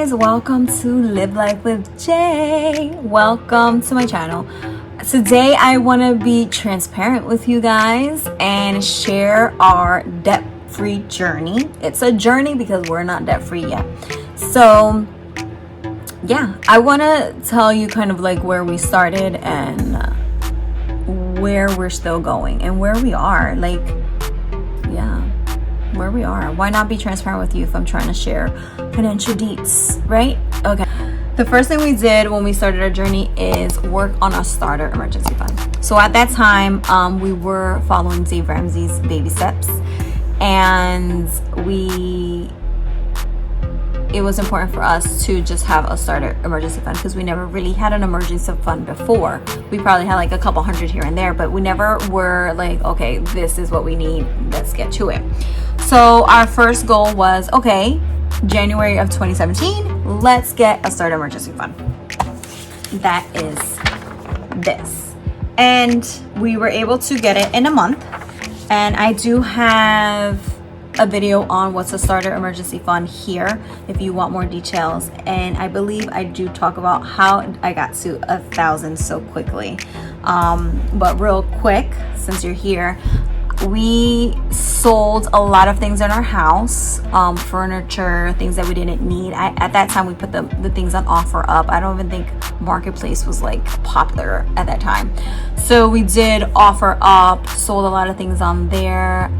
guys, welcome to Live Life with Jay. Welcome to my channel. Today I want to be transparent with you guys and share our debt-free journey. It's a journey because we're not debt-free yet. So yeah, I want to tell you kind of like where we started and where we're still going and where we are. Like, yeah, where we are. Why not be transparent with you if I'm trying to share financial deets, right? Okay. The first thing we did when we started our journey is work on a starter emergency fund. So at that time, we were following Dave Ramsey's baby steps, and it was important for us to just have a starter emergency fund because we never really had an emergency fund before. We probably had like a couple hundred here and there, but we never were like, okay, this is what we need, let's get to it. So our first goal was, okay, January of 2017, let's get a starter emergency fund. That is this. And we were able to get it in a month. And I do have a video on what's a starter emergency fund here if you want more details, and I believe I do talk about how I got to 1,000 so quickly. But real quick, since you're here, we sold a lot of things in our house, furniture, things that we didn't need. At that time we put the things on offer up. I don't even think Marketplace was like popular at that time, so we did offer up, sold a lot of things on there.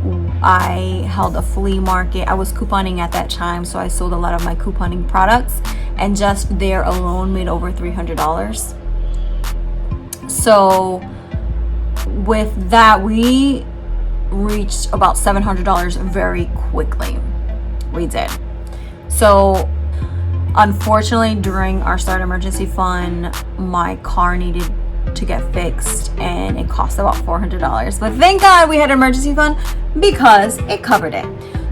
I held a flea market. I was couponing at that time, so I sold a lot of my couponing products, and just there alone made over $300. So with that, we reached about $700 very quickly. We did. So unfortunately, during our start emergency fund, my car needed to get fixed and it cost about $400, but thank God we had an emergency fund because it covered it.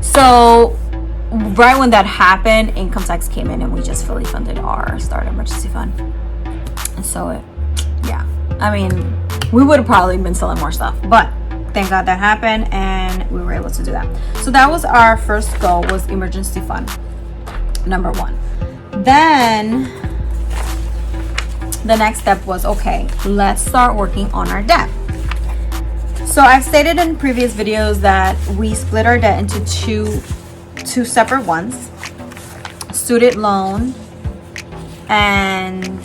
So right when that happened, income tax came in and we just fully funded our start emergency fund. And so yeah, I mean, we would have probably been selling more stuff, but thank God that happened and we were able to do that. So that was our first goal, was emergency fund number one. Then the next step was, okay, let's start working on our debt. So I've stated in previous videos that we split our debt into two separate ones: student loan and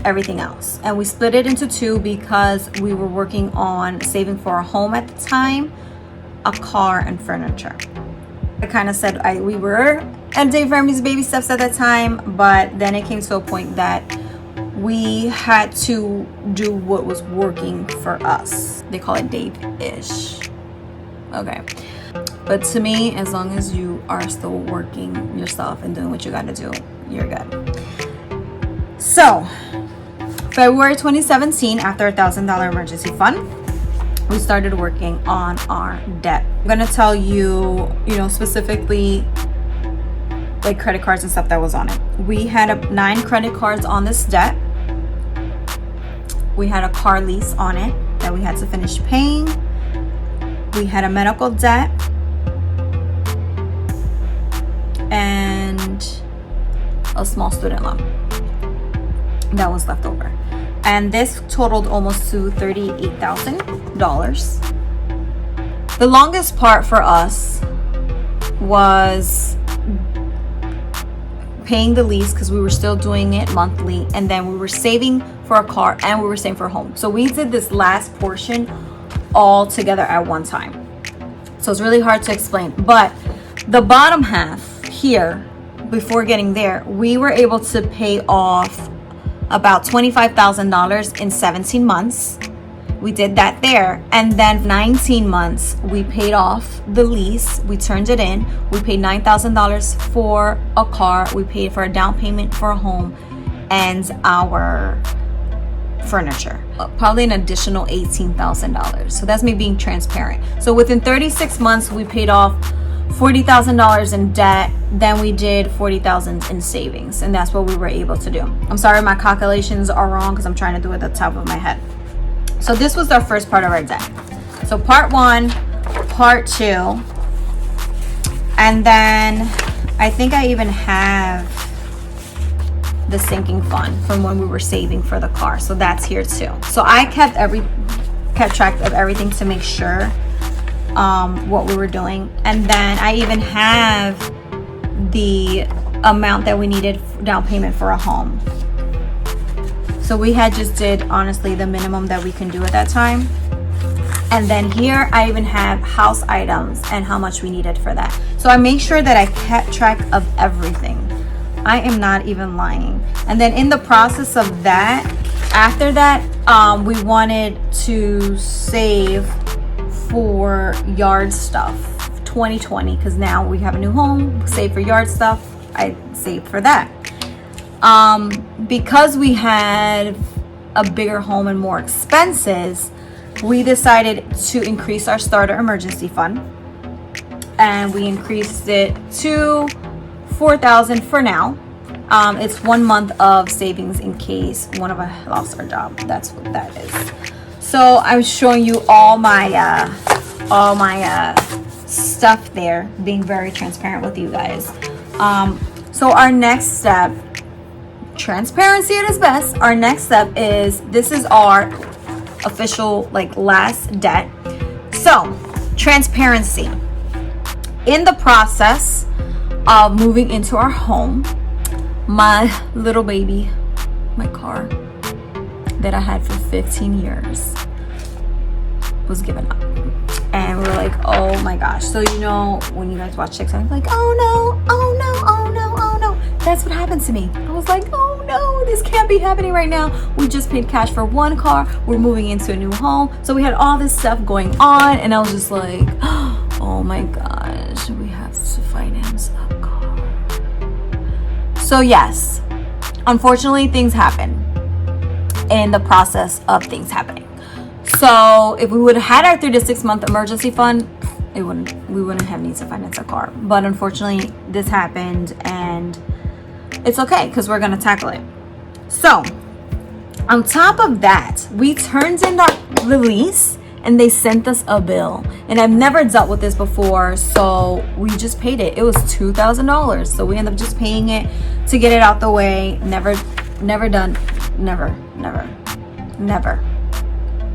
everything else. And we split it into two because we were working on saving for a home at the time, a car, and furniture. I kind of said we were at Dave Ramsey's baby steps at that time, but then it came to a point that we had to do what was working for us. They call it Dave-ish. Okay. But to me, as long as you are still working yourself and doing what you gotta do, you're good. So, February 2017, after $1,000 emergency fund, we started working on our debt. I'm gonna tell you, specifically like credit cards and stuff that was on it. We had 9 credit cards on this debt. We had a car lease on it that we had to finish paying. We had a medical debt and a small student loan that was left over. And this totaled almost to $38,000. The longest part for us was paying the lease because we were still doing it monthly, and then we were saving for a car and we were saving for a home. So we did this last portion all together at one time. So it's really hard to explain, but the bottom half here, before getting there, we were able to pay off about $25,000 in 17 months. We did that there, and then 19 months we paid off the lease. We turned it in. We paid $9,000 for a car. We paid for a down payment for a home and our furniture, probably an additional $18,000. So that's me being transparent. So within 36 months we paid off $40,000 in debt. Then we did $40,000 in savings, and that's what we were able to do. I'm sorry my calculations are wrong because I'm trying to do it at the top of my head. So this was our first part of our debt. So part 1, part 2, and then I think I even have the sinking fund from when we were saving for the car. So that's here too. So I kept track of everything to make sure what we were doing. And then I even have the amount that we needed down payment for a home. So we had just did honestly the minimum that we can do at that time. And then here I even have house items and how much we needed for that. So I make sure that I kept track of everything. I am not even lying. And then in the process of that, after that, we wanted to save for yard stuff 2020, because now we have a new home. Save for yard stuff. I saved for that. Because we had a bigger home and more expenses, we decided to increase our starter emergency fund, and we increased it to $4,000 for now. It's 1 month of savings in case one of us lost our job. That's what that is. So I'm showing you all my stuff there, being very transparent with you guys. So our next step, transparency at its best. Our next step is, this is our official last debt. So transparency. In the process of moving into our home, my little baby, my car that I had for 15 years was given up. And we're like, oh my gosh. So when you guys watch TikTok, I'm like, oh no, oh no, oh no, oh no. That's what happened to me. I was like, oh no, this can't be happening right now. We just paid cash for one car. We're moving into a new home. So we had all this stuff going on, and I was just like, oh my gosh, we have to finance a car. So yes, unfortunately, things happen in the process of things happening. So if we would have had our 3 to 6 month emergency fund, we wouldn't have need to finance a car. But unfortunately, this happened, and it's okay because we're gonna tackle it. So on top of that, we turned in the lease, and they sent us a bill. And I've never dealt with this before, so we just paid it. It was $2,000. So we ended up just paying it to get it out the way. Never done. Never.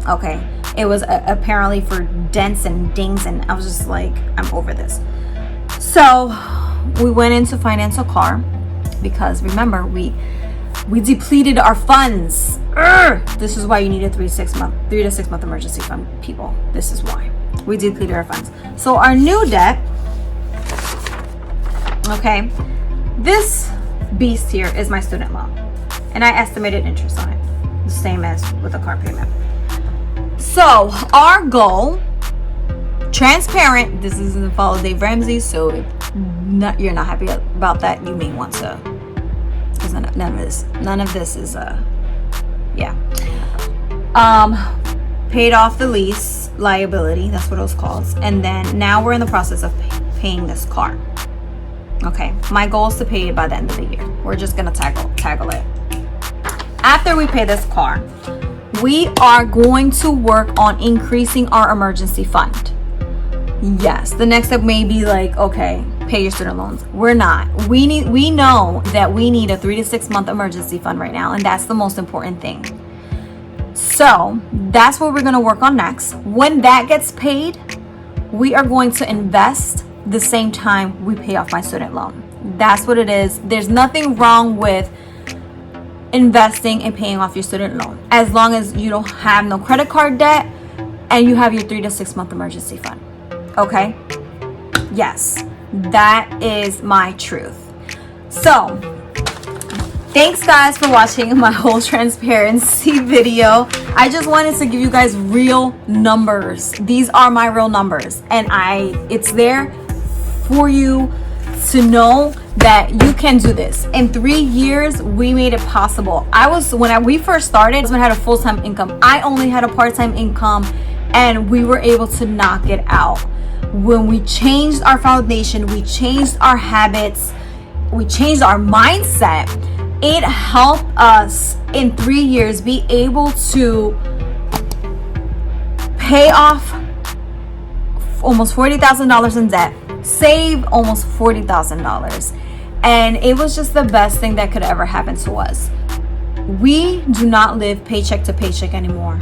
Okay, it was apparently for dents and dings, and I was just like, I'm over this. So we went in to finance a car because remember, we depleted our funds. This is why you need a 3 to 6 month emergency fund, people. This is why we depleted our funds. So our new debt, okay, this beast here is my student loan, and I estimated interest on it, the same as with a car payment. So our goal, transparent, this isn't follow Dave Ramsey, so if you're not happy about that, you may want to, because none of this is paid off the lease liability, that's what it was called, and then now we're in the process of paying this car. Okay, my goal is to pay it by the end of the year. We're just gonna tackle it. After we pay this car, we are going to work on increasing our emergency fund. Yes, the next step may be okay, pay your student loans. We're not. We know that we need a 3 to 6 month emergency fund right now, and that's the most important thing. So that's what we're going to work on next. When that gets paid, we are going to invest the same time we pay off my student loan. That's what it is. There's nothing wrong with investing and paying off your student loan, as long as you don't have no credit card debt and you have your 3 to 6 month emergency fund. Okay? Yes, that is my truth. So thanks guys for watching my whole transparency video. I just wanted to give you guys real numbers. These are my real numbers, and it's there for you to know that you can do this. In 3 years, we made it possible. When we first started, when I had a full-time income. I only had a part-time income, and we were able to knock it out. When we changed our foundation, we changed our habits, we changed our mindset, it helped us in 3 years be able to pay off almost $40,000 in debt, save almost $40,000, And it was just the best thing that could ever happen to us. We do not live paycheck to paycheck anymore.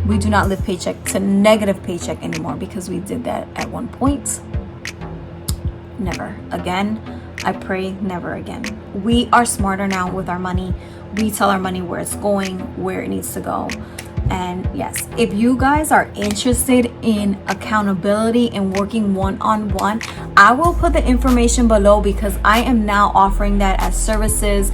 We do not live paycheck to negative paycheck anymore, because we did that at one point. Never again. I pray never again. We are smarter now with our money. We tell our money where it's going, where it needs to go. And yes, if you guys are interested in accountability and working one-on-one, I will put the information below, because I am now offering that as services.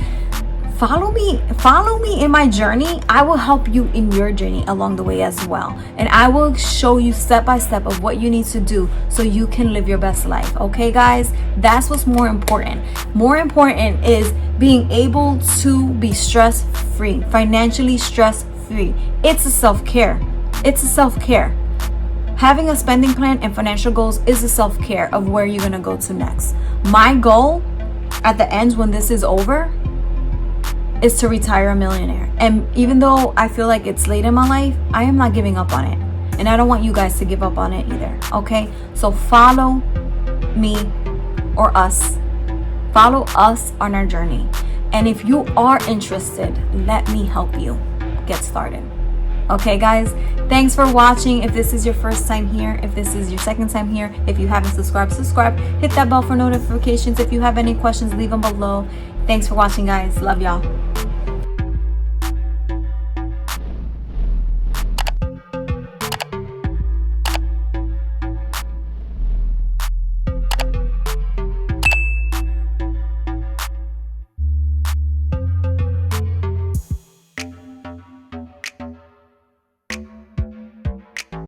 Follow me in my journey. I will help you in your journey along the way as well. And I will show you step by step of what you need to do so you can live your best life. Okay, guys? That's what's more important. More important is being able to be stress-free, financially stress-free. It's a self-care. It's a self-care. Having a spending plan and financial goals is a self-care of where you're going to go to next. My goal at the end, when this is over, is to retire a millionaire. And even though I feel like it's late in my life, I am not giving up on it. And I don't want you guys to give up on it either. Okay? So follow me or us. Follow us on our journey. And if you are interested, let me help you get started. Okay, guys? Thanks for watching. If this is your first time here, if this is your second time here, if you haven't subscribed, subscribe. Hit that bell for notifications. If you have any questions, leave them below. Thanks for watching, guys. Love y'all.